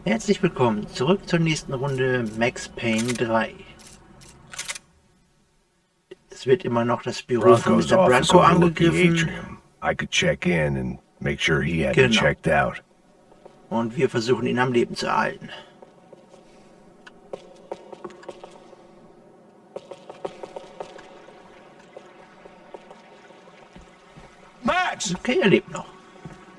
Herzlich willkommen zurück zur nächsten Runde Max Payne 3. Es wird immer noch das Büro von Mr. Branco angegriffen. I could check in and make sure he hadn't checked out. Und wir versuchen ihn am Leben zu erhalten. Max! Okay, er lebt noch.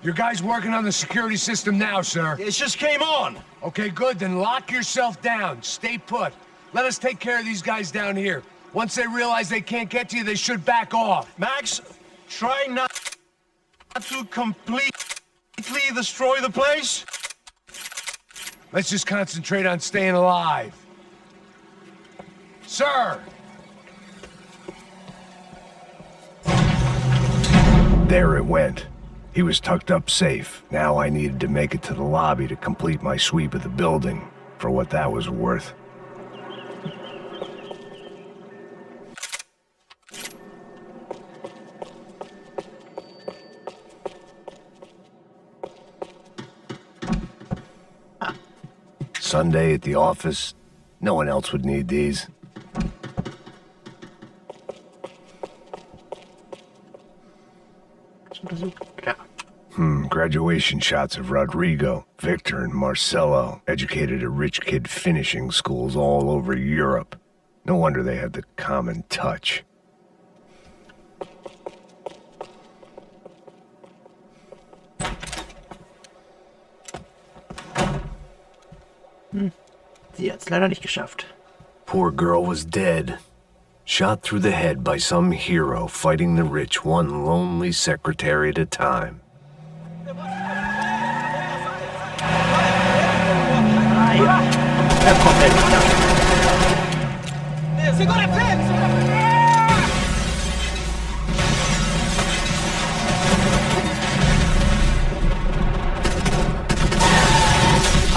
Your guys working on the security system now, sir. It just came on. Okay, good. Then lock yourself down. Stay put. Let us take care of these guys down here. Once they realize they can't get to you, they should back off. Max, try not to completely destroy the place. Let's just concentrate on staying alive. Sir! There it went. He was tucked up safe. Now I needed to make it to the lobby to complete my sweep of the building, for what that was worth. Sunday at the office. No one else would need these. Graduation shots of Rodrigo, Victor, and Marcelo, educated at rich kid finishing schools all over Europe. No wonder they had the common touch. Sie hat's leider nicht geschafft. Poor girl was dead. Shot through the head by some hero fighting the rich one lonely secretary at a time. Er kommt endlich nach.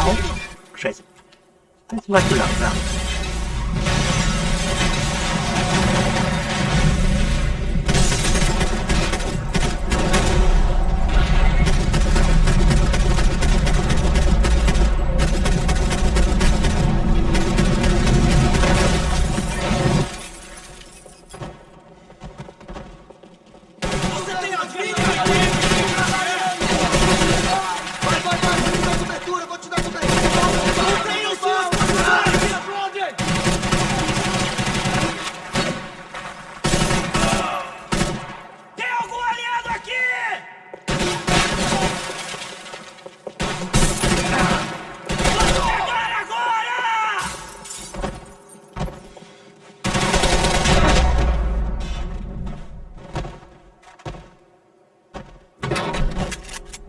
Au. Scheiße. Das war zu langsam.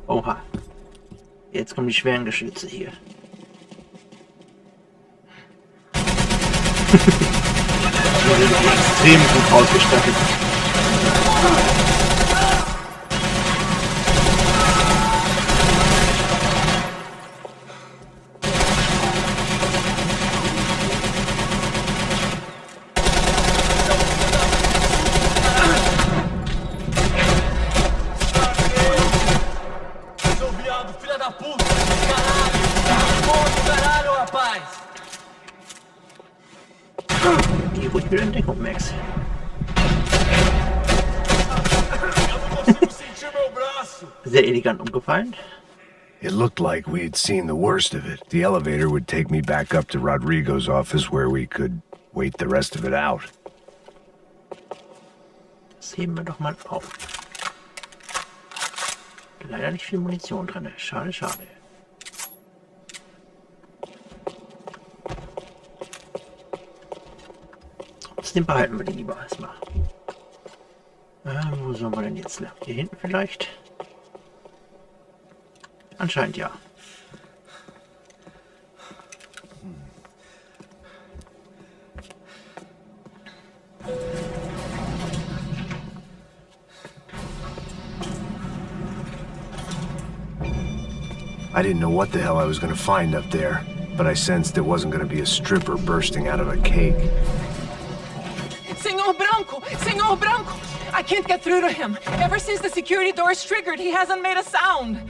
Oha. Jetzt kommen die schweren Geschütze hier. Extrem gut ausgestattet. Geh ruhig wieder in Deckung, Max. Sehr elegant umgefallen. It looked like we had seen the worst of it. The elevator would take me back up to Rodrigo's office where we could wait the rest of it out. Das heben wir doch mal auf. Leider nicht viel Munition drin. Schade, schade. Den behalten wir lieber erstmal. Wo sollen wir denn jetzt lang? Hier hinten vielleicht? Anscheinend ja. I didn't know what the hell I was going to find up there, but I sensed it wasn't going to be a stripper bursting out of a cake. Senor Branco! I can't get through to him. Ever since the security door is triggered, he hasn't made a sound.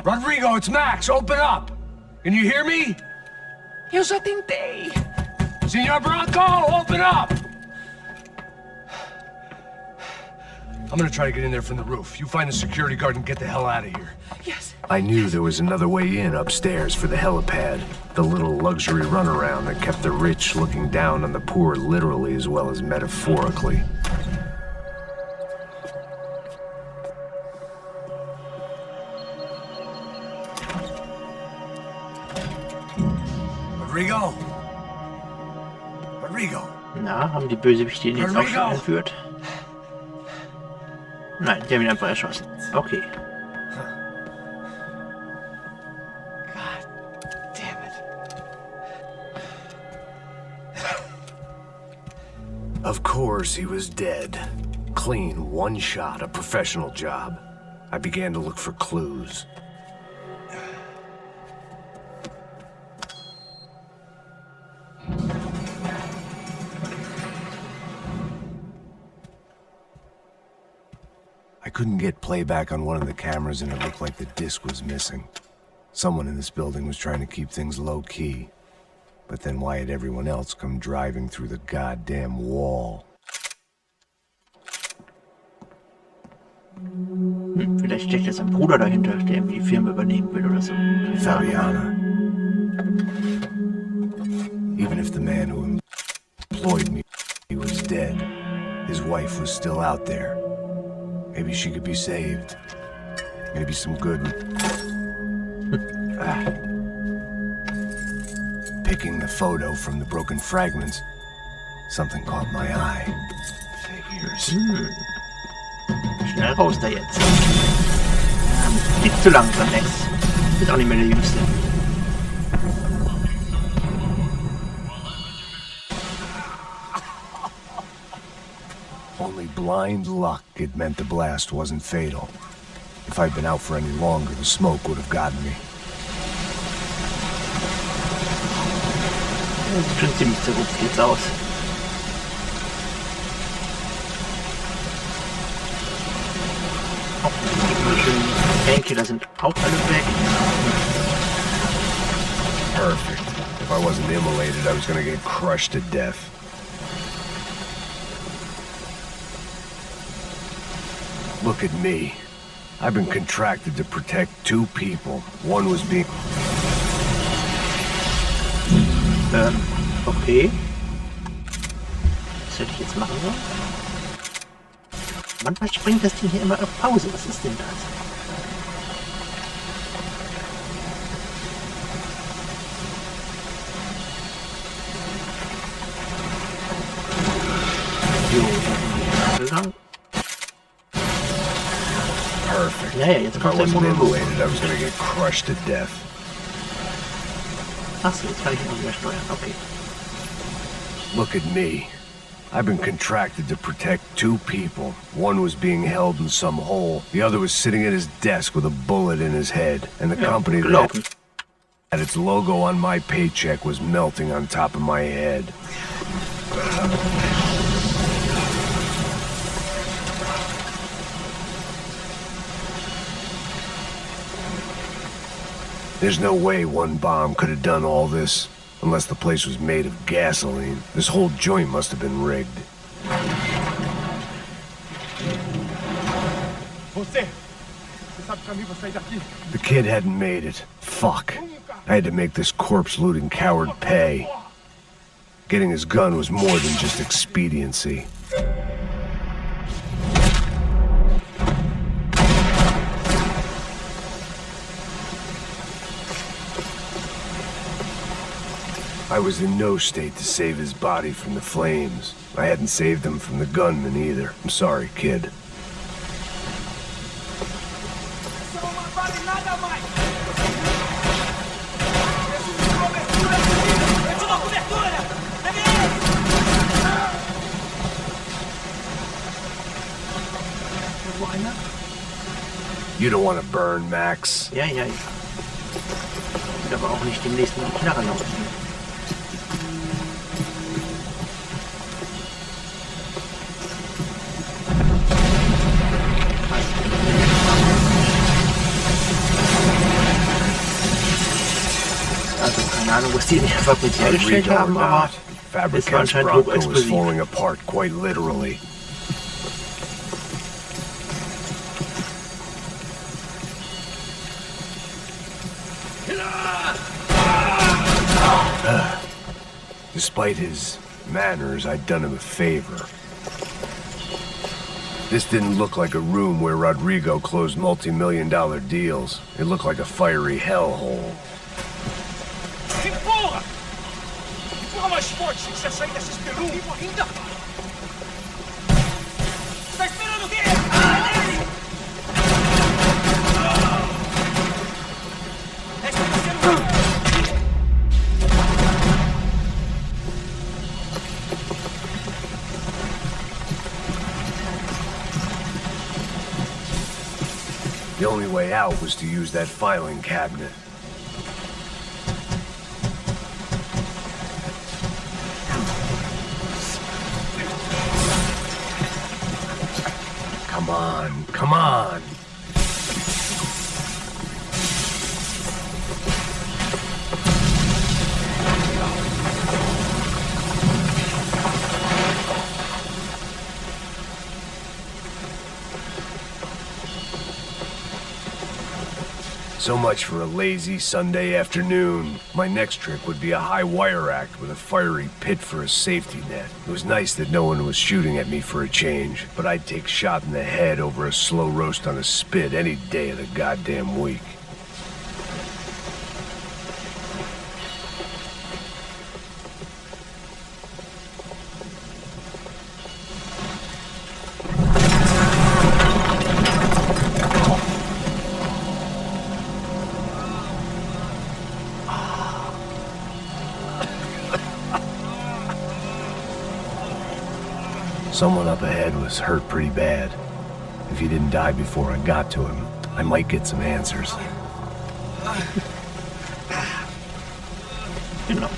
Rodrigo, it's Max. Open up. Can you hear me? Eu já tentei. Senor Branco, open up! I'm gonna try to get in there from the roof. You find a security guard and get the hell out of here. Yes. I knew there was another way in upstairs for the helipad. The little luxury runaround that kept the rich looking down on the poor literally as well as metaphorically. Rodrigo? Rodrigo? Na, haben die Bösewichte ihn jetzt auch schon entführt? Nein, die haben ihn einfach erschossen. Okay. God damn it. Of course he was dead. Clean, one shot, a professional job. I began to look for clues. I couldn't get playback on one of the cameras and it looked like the disc was missing. Someone in this building was trying to keep things low-key. But then why had everyone else come driving through the goddamn wall? Vielleicht steckt jetzt ein Bruder dahinter, der irgendwie die Firma übernehmen will oder so. Favela. Even if the man who employed me was dead, his wife was still out there. Maybe she could be saved. Maybe some good... Picking the photo from the broken fragments, something caught my eye. Figures. Schnell raus da jetzt. Nicht zu langsam, Max. Ist auch nicht mehr der Jüngste. Only blind luck it meant the blast wasn't fatal. If I'd been out for any longer, the smoke would have gotten me. Das sieht schon ziemlich zerrupft jetzt aus. Auch die schönen Painkiller sind auch alle weg. Perfect. If I wasn't immolated, I was gonna get crushed to death. Look at me. I've been contracted to protect two people. One was being... Okay. Was hätte ich jetzt machen sollen? Manchmal springt das Ding hier immer auf Pause. Was ist denn das? Jo, lang. Perfect. Ja, jetzt If I kommt der wasn't Monolog. immolated, I was gonna get crushed to death. Achso, jetzt kann ich ihn auch wieder steuern. Okay. Look at me. I've been contracted to protect two people. One was being held in some hole. The other was sitting at his desk with a bullet in his head. And the company that had its logo on my paycheck was melting on top of my head. There's no way one bomb could have done all this. Unless the place was made of gasoline. This whole joint must have been rigged. The kid hadn't made it. Fuck. I had to make this corpse-looting coward pay. Getting his gun was more than just expediency. I was in no state to save his body from the flames. I hadn't saved him from the gunman either. I'm sorry, kid. You don't want to burn, Max. Ja. Ich will aber auch nicht demnächst mit der Knarre laufen. Also keine Ahnung, was die in ihrer Fabrik hergestellt haben, aber es war anscheinend Bronco was hochexplosiv. falling apart quite literally. Despite his manners, I'd done him a favor. This didn't look like a room where Rodrigo closed multi-million-dollar deals. It looked like a fiery hellhole. The only way out was to use that filing cabinet. Come on, come on! So much for a lazy Sunday afternoon. My next trick would be a high wire act with a fiery pit for a safety net. It was nice that no one was shooting at me for a change, but I'd take shot in the head over a slow roast on a spit any day of the goddamn week. Someone up ahead was hurt pretty bad. If he didn't die before I got to him, I might get some answers. Genau.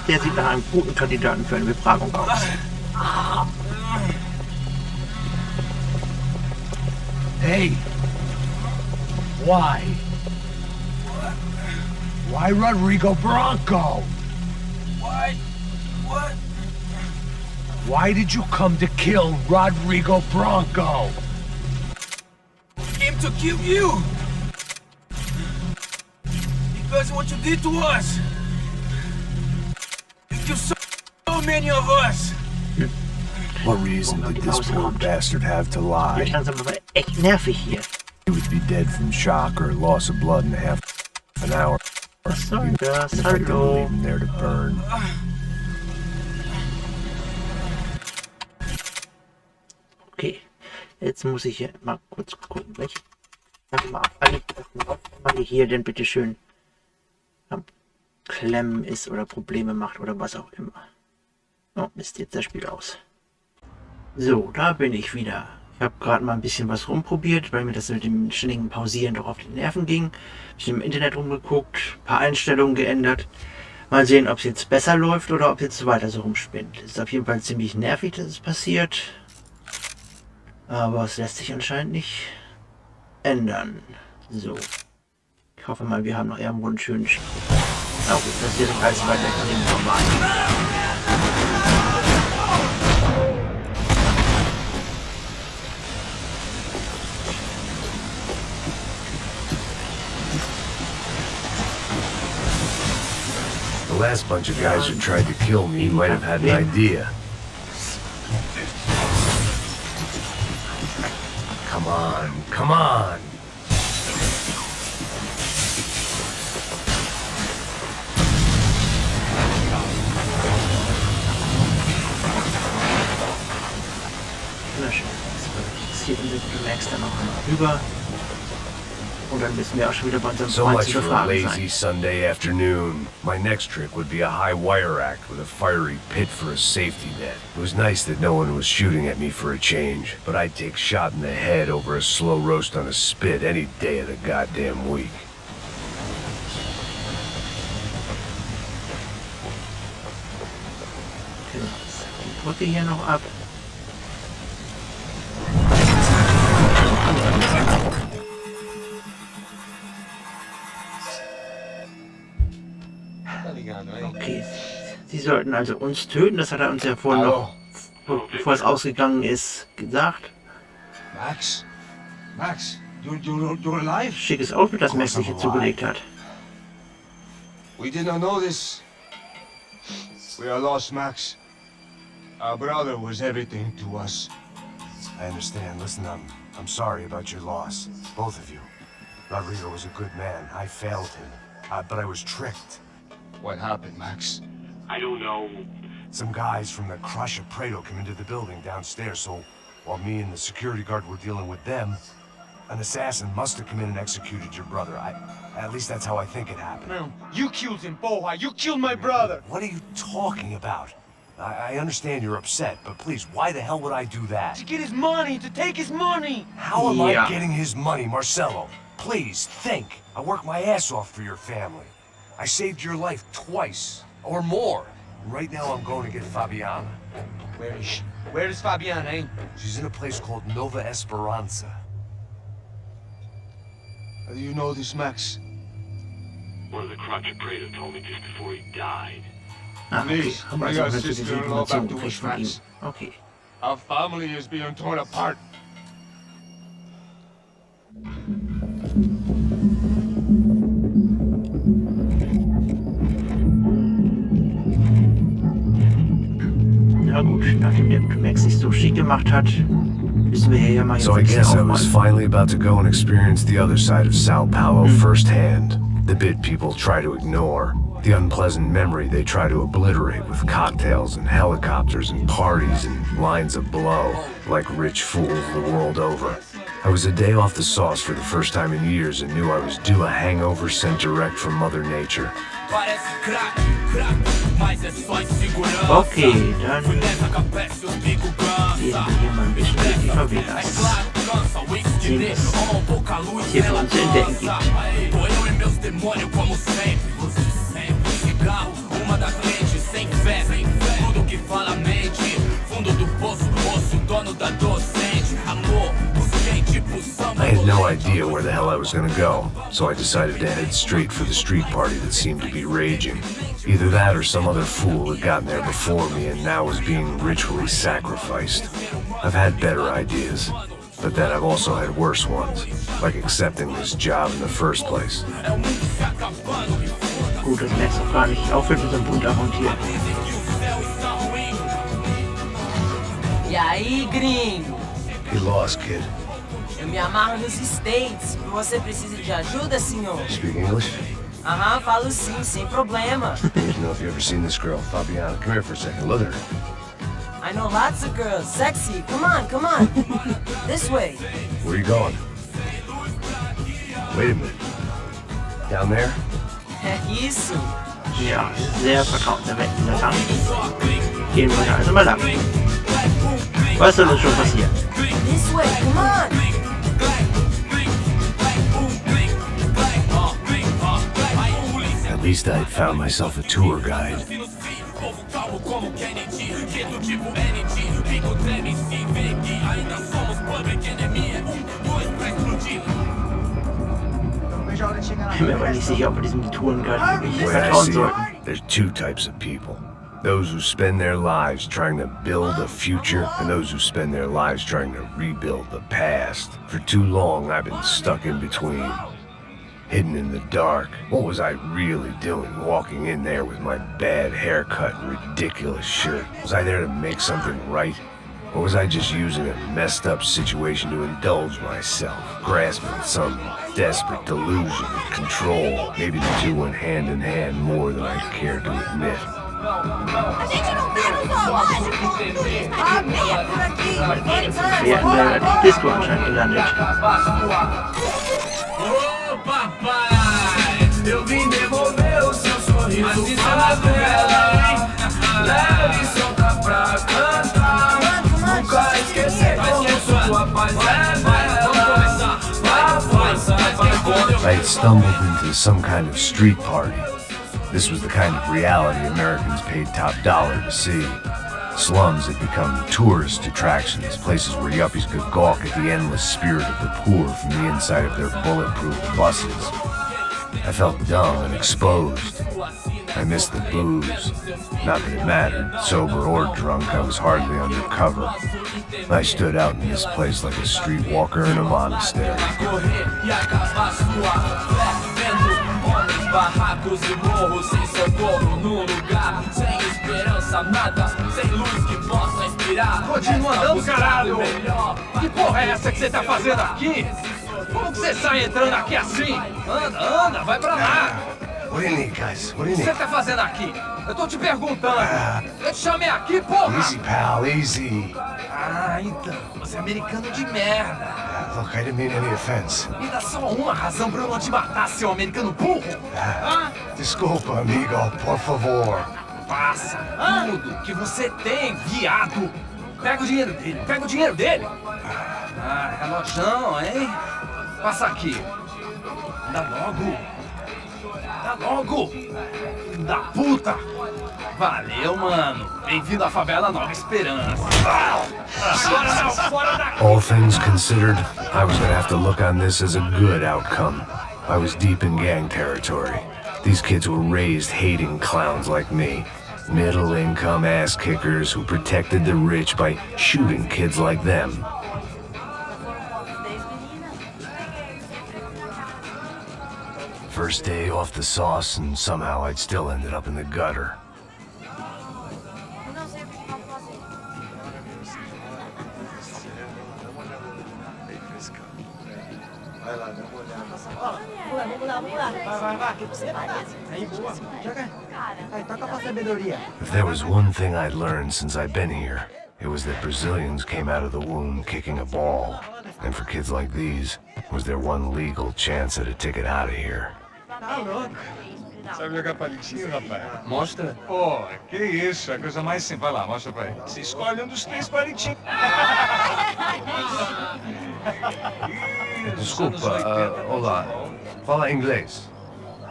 Der sieht nach einem guten Kandidaten für eine Befragung aus. Hey! Why? Why Rodrigo Bronco? Why? What? Why did you come to kill Rodrigo Bronco? Came to kill you! Because of what you did to us! You killed so many of us! What reason did this poor bastard have to Wird lie? langsam aber echt nervig hier. He would be dead from shock or loss of blood in half an hour. Was soll das? If I didn't Hallo. leave him there to burn. Okay, jetzt muss ich hier mal kurz gucken, welche Sachen mal auf alle Sachen hier denn bitte schön am Klemmen ist oder Probleme macht oder was auch immer. Oh, Mist, jetzt das Spiel aus. So, da bin ich wieder. Ich habe gerade mal ein bisschen was rumprobiert, weil mir das mit dem ständigen Pausieren doch auf die Nerven ging. Ich habe im Internet rumgeguckt, ein paar Einstellungen geändert. Mal sehen, ob es jetzt besser läuft oder ob jetzt weiter so rumspinnt. Ist auf jeden Fall ziemlich nervig, dass es passiert. Aber es lässt sich anscheinend nicht ändern. So. Ich hoffe mal, wir haben noch irgendwo einen schönen Spruch. Na gut, das ist jetzt alles weiter von dem normalen. The last bunch of guys who tried to kill me might have had an idea. Come on, come on! Na schön. Das hier du merkst dann auch mal rüber. Und dann müssen wir auch schon wieder bei unserem So Freund much zu for a befragen lazy sein. Sunday afternoon. My next trick would be a high wire act with a fiery pit for a safety net. It was nice that no one was shooting at me for a change, but I'd take shot in the head over a slow roast on a spit any day of the goddamn week. Die Brücke hier noch ab. Okay, sie sollten also uns töten, das hat er uns ja vorhin noch, bevor es ausgegangen ist, gesagt. Max? Max, you're alive? Schickes Outfit, das Max sich hier zugelegt hat. We did not know this. We are lost, Max. Our brother was everything to us. I understand. Listen, I'm sorry about your loss. Both of you. Rodrigo was a good man. I failed him. But I was tricked. What happened, Max? I don't know. Some guys from the Crush of Prado came into the building downstairs, so while me and the security guard were dealing with them, an assassin must have come in and executed your brother. At least that's how I think it happened. Man, you killed him, Boha. You killed my brother. What are you talking about? I understand you're upset, but please, why the hell would I do that? To get his money, to take his money. How am I getting his money, Marcelo? Please, think. I worked my ass off for your family. I saved your life twice, or more. Right now I'm going to get Fabiana. Where is she? Where is Fabiana, eh? She's in a place called Nova Esperanza. How do you know this, Max? One of the Crotch Prado told me just before he died. Ah, okay. Please, Aber bring also our hat sie diese sister-in-law Information back to gekriegt us, von ihm. Max. Okay. Our family is being torn apart. Na gut, nachdem der Max sich so schick gemacht hat, müssen wir hier ja mal So I jetzt guess I auch was mal. finally about to go and experience the other side of Sao Paulo firsthand. The bit people try to ignore. The unpleasant memory they try to obliterate with cocktails and helicopters and parties and lines of blow, like rich fools the world over. I was a day off the sauce for the first time in years and knew I was due a hangover sent direct from Mother Nature. Okay, dann gehen wir hier mal ein bisschen durch die Favelas. Sehen, was hier für uns zu entdecken gibt. I had no idea where the hell I was gonna go, so I decided to head straight for the street party that seemed to be raging. Either that or some other fool had gotten there before me and now was being ritually sacrificed. I've had better ideas, but then I've also had worse ones, like accepting this job in the first place. Gut, das Max auch gar nicht aufhört mit so einem bunter Hund hier. E aí, gringo? You lost, kid. Eu me amarro nos States. Você precisa de ajuda, senhor? Speak English? Aham, falo sim, sem problema. I don't know if you've ever seen this girl, Fabiana. Come here for a second. Look at her. I know lots of girls. Sexy. Come on, come on. This way. Where are you going? Wait a minute. Down there? É isso. Ja, sehr vertrauenserweckender Gang. Gehen wir da also mal lang. Was soll uns schon passieren? This way, come on. At least I had found myself a tour guide. Ich bin mir aber nicht sicher, ob wir diesem Tourenguide wirklich vertrauen sollten. There's two types of people. Those who spend their lives trying to build a future, and those who spend their lives trying to rebuild the past. For too long, I've been stuck in between. Hidden in the dark. What was I really doing walking in there with my bad haircut and ridiculous shirt? Was I there to make something right? Or was I just using a messed up situation to indulge myself, grasping some desperate delusion of control? Maybe the two went hand in hand more than I care to admit. A gente não tá no zoológico. Ah, venha por aqui. Wir in der Disco anscheinend gelandet. Ô papai, eu vim devolver o seu sorriso favela, hein? Leve e solta pra cantar. Nunca esquecer como sua paz é bela. I had stumbled into some kind of street party. This was the kind of reality Americans paid top dollar to see. Slums had become tourist attractions, places where yuppies could gawk at the endless spirit of the poor from the inside of their bulletproof buses. I felt dumb and exposed. I missed the booze. Not that it mattered. Sober or drunk, I was hardly undercover. I stood out in this place like a streetwalker in a monastery. Barracos e morros sem socorro num lugar sem esperança, nada, sem luz que possa inspirar. Continua andando, caralho! Que porra é essa que você tá fazendo aqui? Como que você sai entrando aqui assim? Anda, vai pra lá! What do you need, guys? What do you O que need? você tá fazendo aqui? Eu tô te perguntando. Eu te chamei aqui, porra! Easy, pal, easy. Ah, então, você é americano de merda. Look, I didn't mean any offense. Me dá só uma razão pra eu não te matar, seu americano burro! Desculpa, amigo, por favor. Passa tudo que você tem, viado! Pega o dinheiro dele, pega o dinheiro dele! Ah, relojão, hein? Passa aqui. Dá logo! Dá logo! Filho da puta! Valeu, mano! Bem-vindo à Favela Nova Esperança! Agora não, fora daqui! All things considered, I was gonna have to look on this as a good outcome. I was deep in gang territory. These kids were raised hating clowns like me. Middle-income ass-kickers who protected the rich by shooting kids like them. First day off the sauce, and somehow I'd still ended up in the gutter. If there was one thing I'd learned since I'd been here, it was that Brazilians came out of the womb kicking a ball. And for kids like these, was their one legal chance at a ticket out of here. Sabe jogar palitinho, rapaz? Mostra. Pô, que isso, é a coisa mais simples. Vai lá, mostra pra ele. Você escolhe um dos 3 palitinhos. Desculpa, olá. Fala inglês.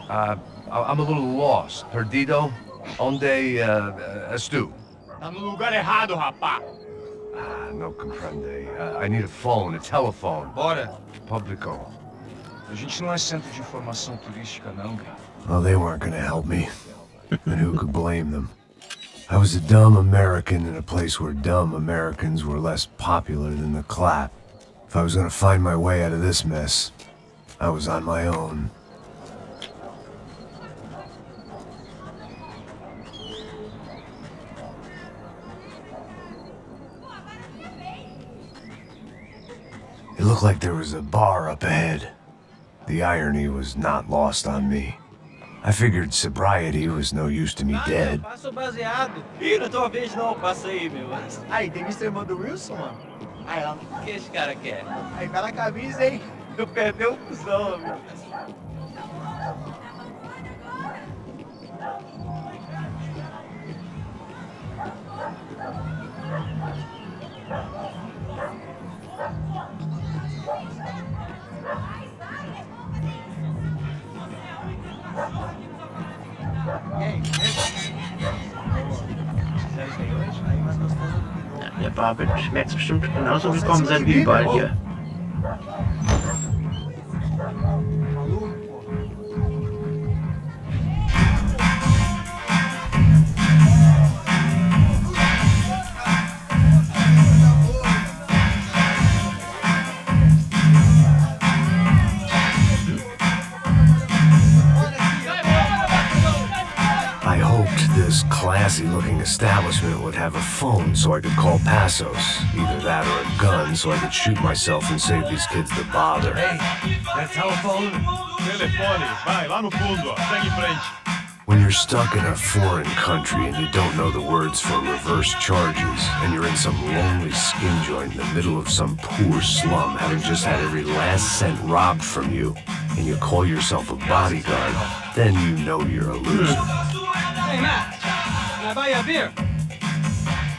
I'm a little lost. Perdido? Onde estou? Tá no lugar errado, rapá. No comprende. I need a phone, a telephone. Bora. Publico. A gente não é centro de informação turística, não. Well, they weren't gonna help me. And who could blame them? I was a dumb American in a place where dumb Americans were less popular than the clap. If I was gonna find my way out of this mess, I was on my own. It looked like there was a bar up ahead. The irony was not lost on me. I figured sobriety was no use to me dead. Passo baseado. Ih, não tua vez não, passa aí, meu. Aí, tem Mr. Irmão do Wilson, mano? Aí, ó. O que esse cara quer? Aí, pela camisa, hein? Tu perdeu o cuzão, meu. Der Bar wird, schmeckt bestimmt genauso willkommen sein wie überall hier. Classy-looking establishment would have a phone so I could call Passos. Either that or a gun so I could shoot myself and save these kids the bother. Hey, that telephone? Telefone, vai, lá no fundo, ó. Segue em frente. When you're stuck in a foreign country and you don't know the words for reverse charges, and you're in some lonely skin joint in the middle of some poor slum having just had every last cent robbed from you, and you call yourself a bodyguard, then you know you're a loser. Hey, Matt. Can I buy you a beer?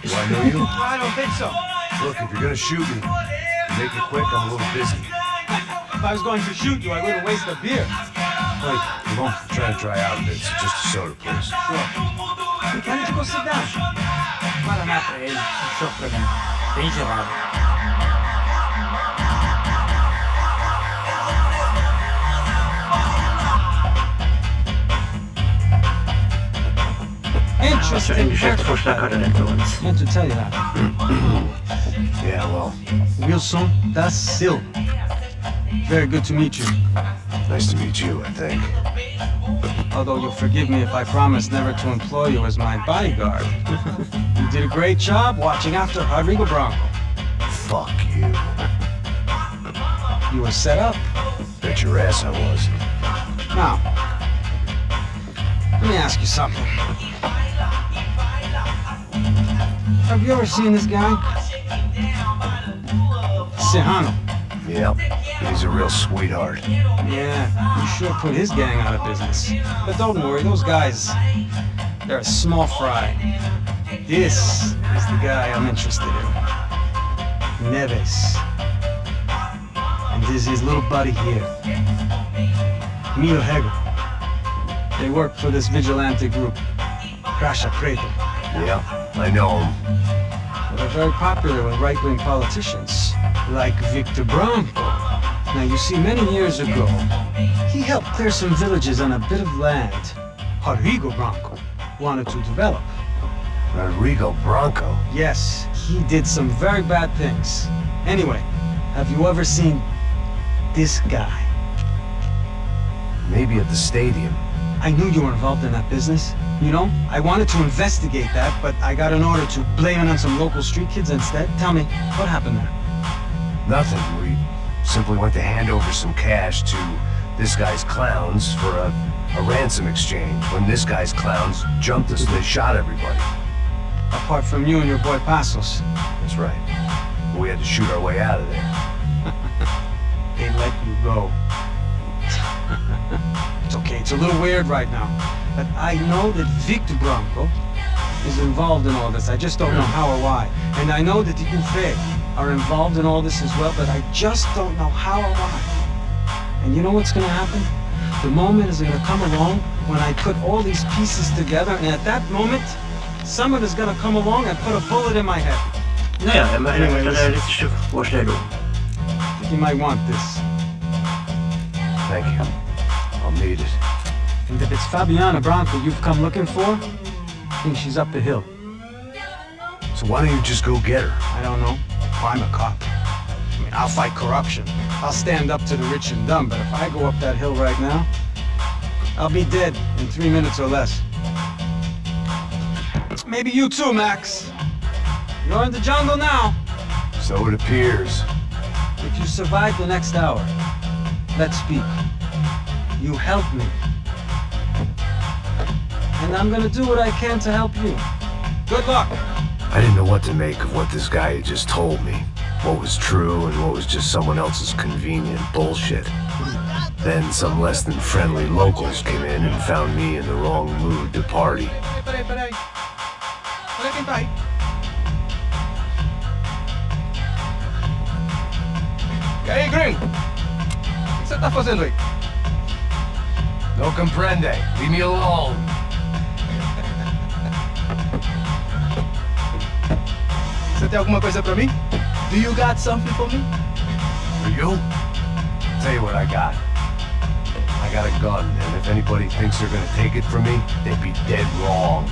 Do I know you? I don't think so. Look, if you're gonna shoot me, make it quick, I'm a little busy. If I was going to shoot you, I wouldn't waste a beer. Wait, come on, try to dry out a bit. So just a soda, please. Sure. Can you go sit down? Guaraná pra ele, um choque pra mim. Bem gelado. Was für einen Geschäftsvorschlag hat er denn für uns? Meant to tell you that. Yeah, well, Wilson da Silva. Very good to meet you. nice to meet you, I think. Although you'll forgive me if I promise never to employ you as my bodyguard. You did a great job watching after Rodrigo Branco. Fuck you. You were set up. Bet your ass I was. Now, let me ask you something. Have you ever seen this guy? Sejano. Yep, he's a real sweetheart. Yeah, you sure put his gang out of business. But don't worry, those guys, they're a small fry. This is the guy I'm interested in. Neves. And this is his little buddy here. Milo Hegel. They work for this vigilante group, Crasha Preto. Yeah, I know him. They're very popular with right-wing politicians, like Victor Branco. Now, you see, many years ago, he helped clear some villages on a bit of land Rodrigo Branco wanted to develop. Rodrigo Branco? Yes, he did some very bad things. Anyway, have you ever seen this guy? Maybe at the stadium. I knew you were involved in that business. You know, I wanted to investigate that, but I got an order to blame it on some local street kids instead. Tell me, what happened there? Nothing. We simply went to hand over some cash to this guy's clowns for a ransom exchange. When this guy's clowns jumped us, they shot everybody. Apart from you and your boy Passos. That's right. We had to shoot our way out of there. They let you go. It's okay, it's a little weird right now. But I know that Victor Branco is involved in all this. I just don't know how or why. And I know that the UFE are involved in all this as well, but I just don't know how or why. And you know what's gonna happen? The moment is gonna come along when I put all these pieces together, and at that moment, someone is gonna come along and put a bullet in my head. Naja, immerhin eine realistische Vorstellung. You might want this. Thank you. I'll need it. And if it's Fabiana Branco you've come looking for, I think she's up the hill. So why don't you just go get her? I don't know. I'm a cop. I mean, I'll fight corruption. I'll stand up to the rich and dumb, but if I go up that hill right now, I'll be dead in 3 minutes or less. Maybe you too, Max. You're in the jungle now. So it appears. If you survive the next hour, let's speak. You help me. And I'm gonna do what I can to help you. Good luck. I didn't know what to make of what this guy had just told me. What was true and what was just someone else's convenient bullshit. Then some less than friendly locals came in and found me in the wrong mood to party. Peraí. Olha quem tá aí. E aí, gringo? O que você tá fazendo aí? No comprende. Leave me alone. Você tem alguma coisa pra mim? Do you got something for me? For you? Tell you what I got. I got a gun, and if anybody thinks they're gonna take it from me, they'd be dead wrong.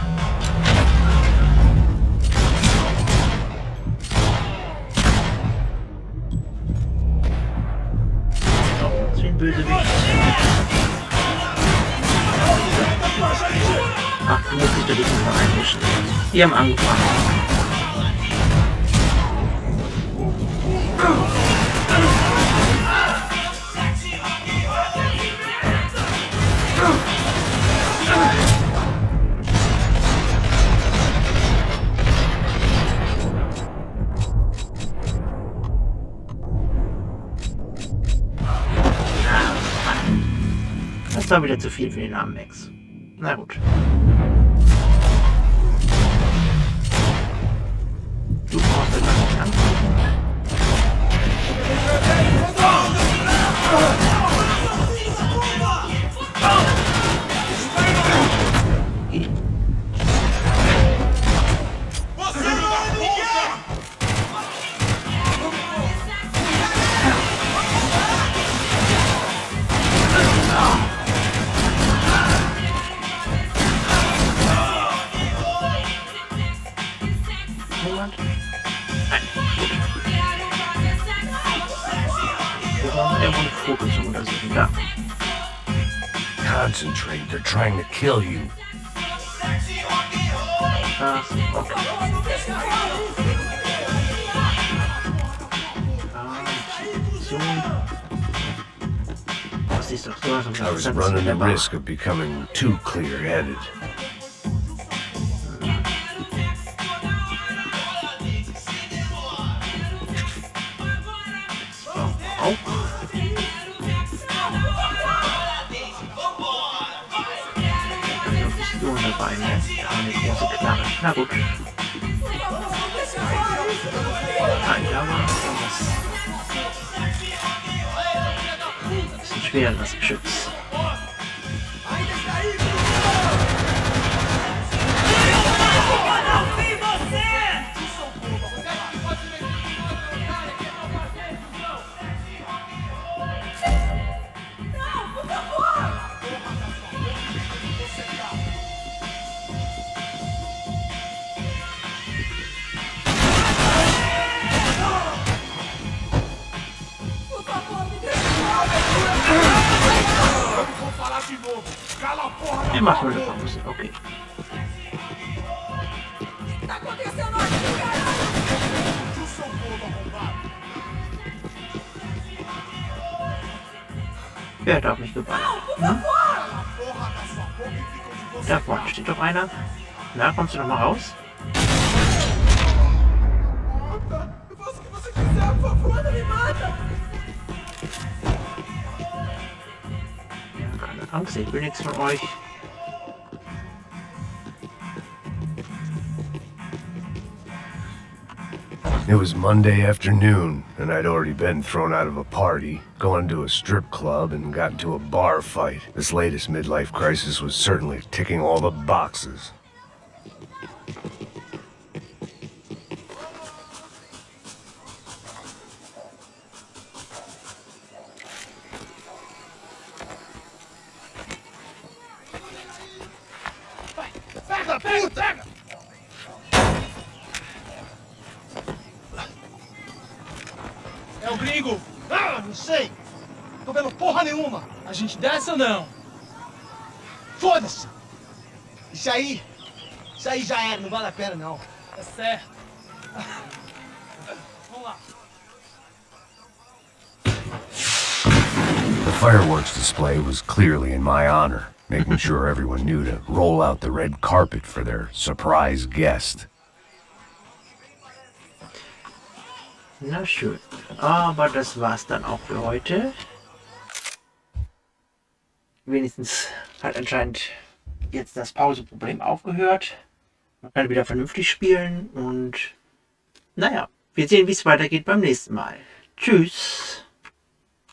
Bösewicht. Ach, du musst dich da nicht mehr einmischen. Die haben angefangen. Das war wieder zu viel für den armen Max. Na gut. Du brauchst etwas nicht anfangen. Niemand? Nein, gut. Wir brauchen irgendwo eine Foto zum Untersuchen. Da. Concentrate, they're trying to kill you. Das, okay. So. Das ist doch sowas. I was running the risk of becoming too clear-headed. Auch. Pistolen dabei, ne? Eine große Knarre. Na gut. Ja, aber das ist ein schweres Geschütz. Ich mach mal eine Pause, okay. Wer darf mich geballert? Hm? Da vorne steht doch einer. Na, kommst du noch mal raus? Ja, keine Angst, ich will nichts von euch. It was Monday afternoon, and I'd already been thrown out of a party, gone to a strip club, and got into a bar fight. This latest midlife crisis was certainly ticking all the boxes. É o gringo! Ah, não sei! Tô vendo porra nenhuma! A gente desce ou não? Foda-se! Isso aí já era, não vale a pena não. Tá certo. Vamos lá. The fireworks display was clearly in my honor, making sure everyone knew to roll out the red carpet for their surprise guest. Na schön. Aber das war's dann auch für heute. Wenigstens hat anscheinend jetzt das Pauseproblem aufgehört. Man kann wieder vernünftig spielen und naja, wir sehen, wie es weitergeht beim nächsten Mal. Tschüss.